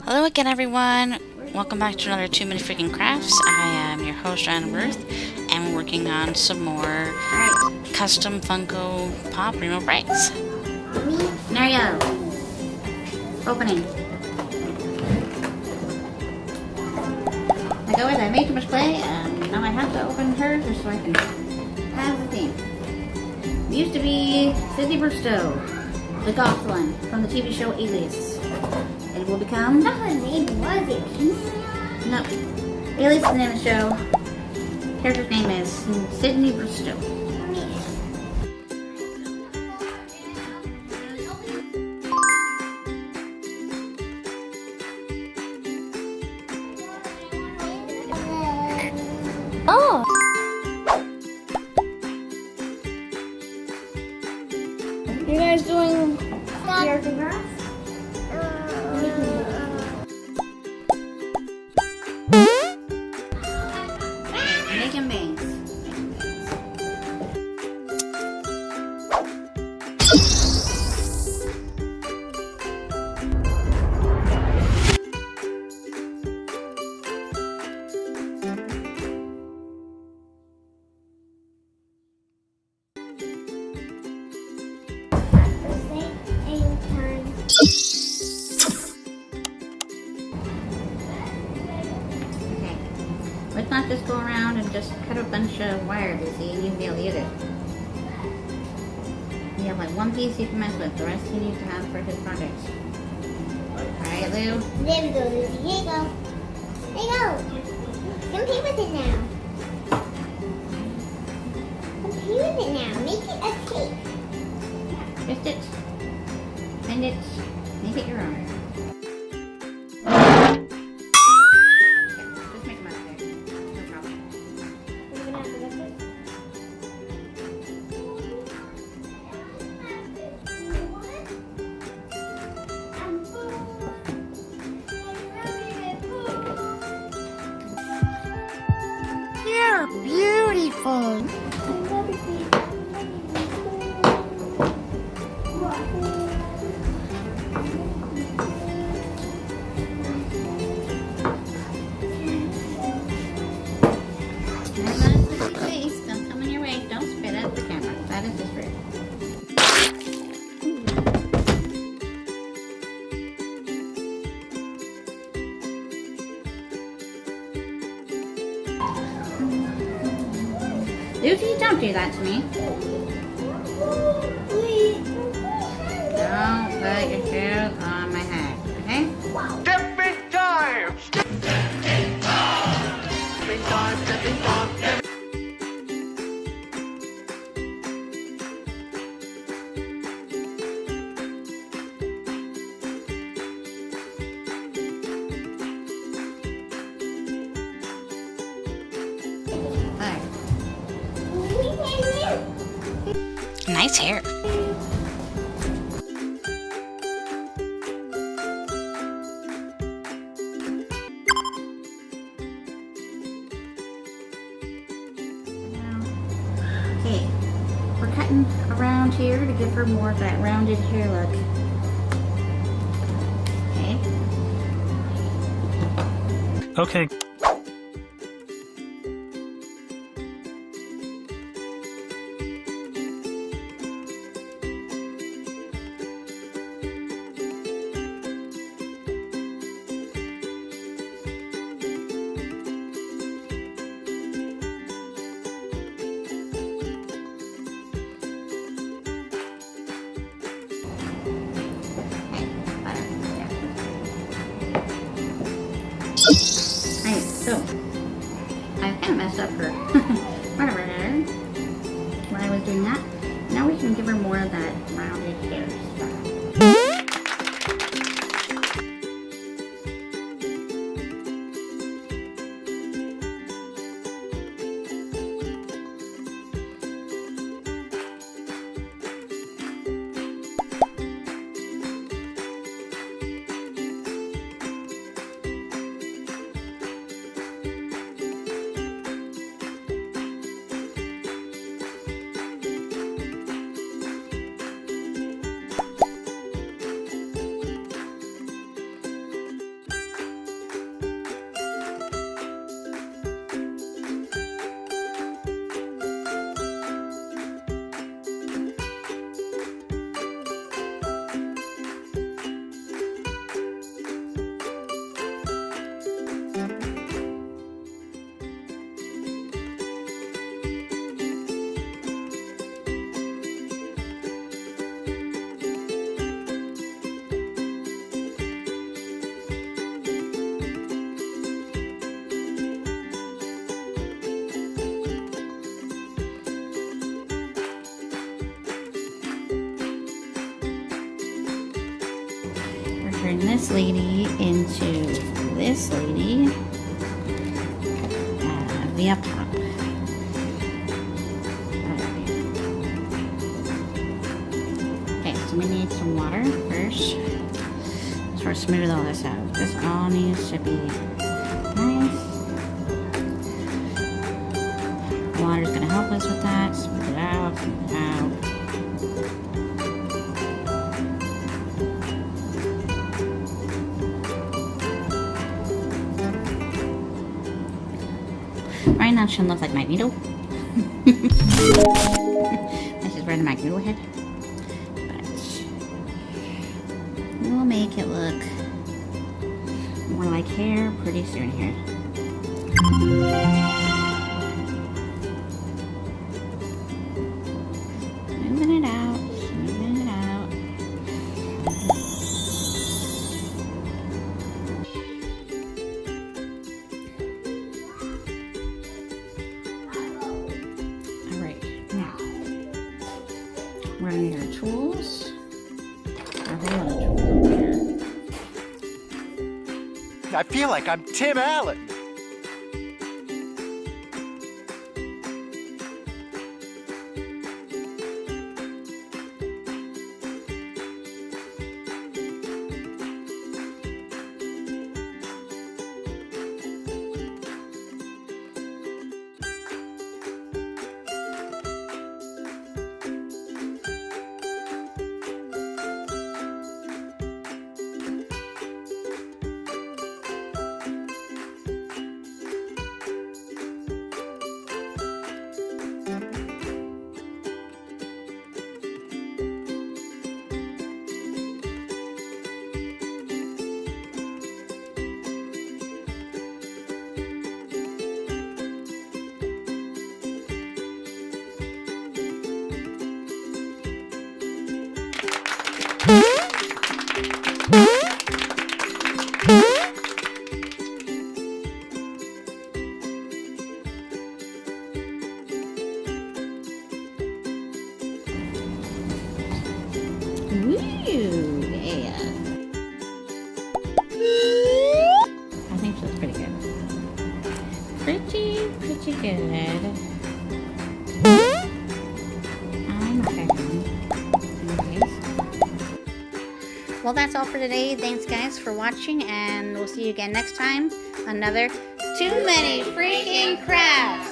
Hello again, everyone. Welcome back to another 2-Minute Freakin' Crafts. I am your host, Ruth, and we're working on some more custom Funko Pop remote Brites. Canary Yellow. Opening. I go with I made too much play, and now I have to open hers just so I can have the thing. It used to be Sidney Bristow, the goth one from the TV show Alias. It will become. That's what her name was. It. No. Alias is the name of the show. Character's name is Sidney Bristow. Oh. You guys doing character graphs? Making bangs. Let's not just go around and just cut a bunch of wire, Lucy, and you'll be able to use it. You have like one piece you can mess with, the rest you need to have for his projects. Alright, Lou? There we go, Lucy. Here you go. There you go. Come play with it now. Come play with it now. Make it a cake. Twist it. Bend it. Make it your own. Just make them out there. No problem. We're gonna have to lift it. You're beautiful. Don't come in your way. Don't spit at the camera. That is just rude. Lucy, don't do that to me. Don't put your shoes on my head, okay? Stepping time! Stepping time, stepping time. Alright. Nice hair. Okay, we're cutting around here to give her more of that rounded hair look. Okay. Okay. Alright, so I've kind of messed up her whatever when I was doing that. Now we can give her more of that rounded hair stuff. turn this lady into this lady via pop. Okay, so we need some water first. Sort of smooth all this out. This all needs to be nice. Water's gonna help us with that. Smooth it out, smooth it out. Right now, it shouldn't look like Magneto. This is right in Magneto head. But we'll make it look more like hair pretty soon here. Moving it out, moving it out. Alright, now we're gonna need our tools. Our whole lot of tools over here. I feel like I'm Tim Allen. Woo, yeah. I think she looks pretty good. Pretty good. I'm a fan. Anyways. Well, that's all for today. Thanks, guys, for watching, and we'll see you again next time. Another Too Many Freaking Crafts.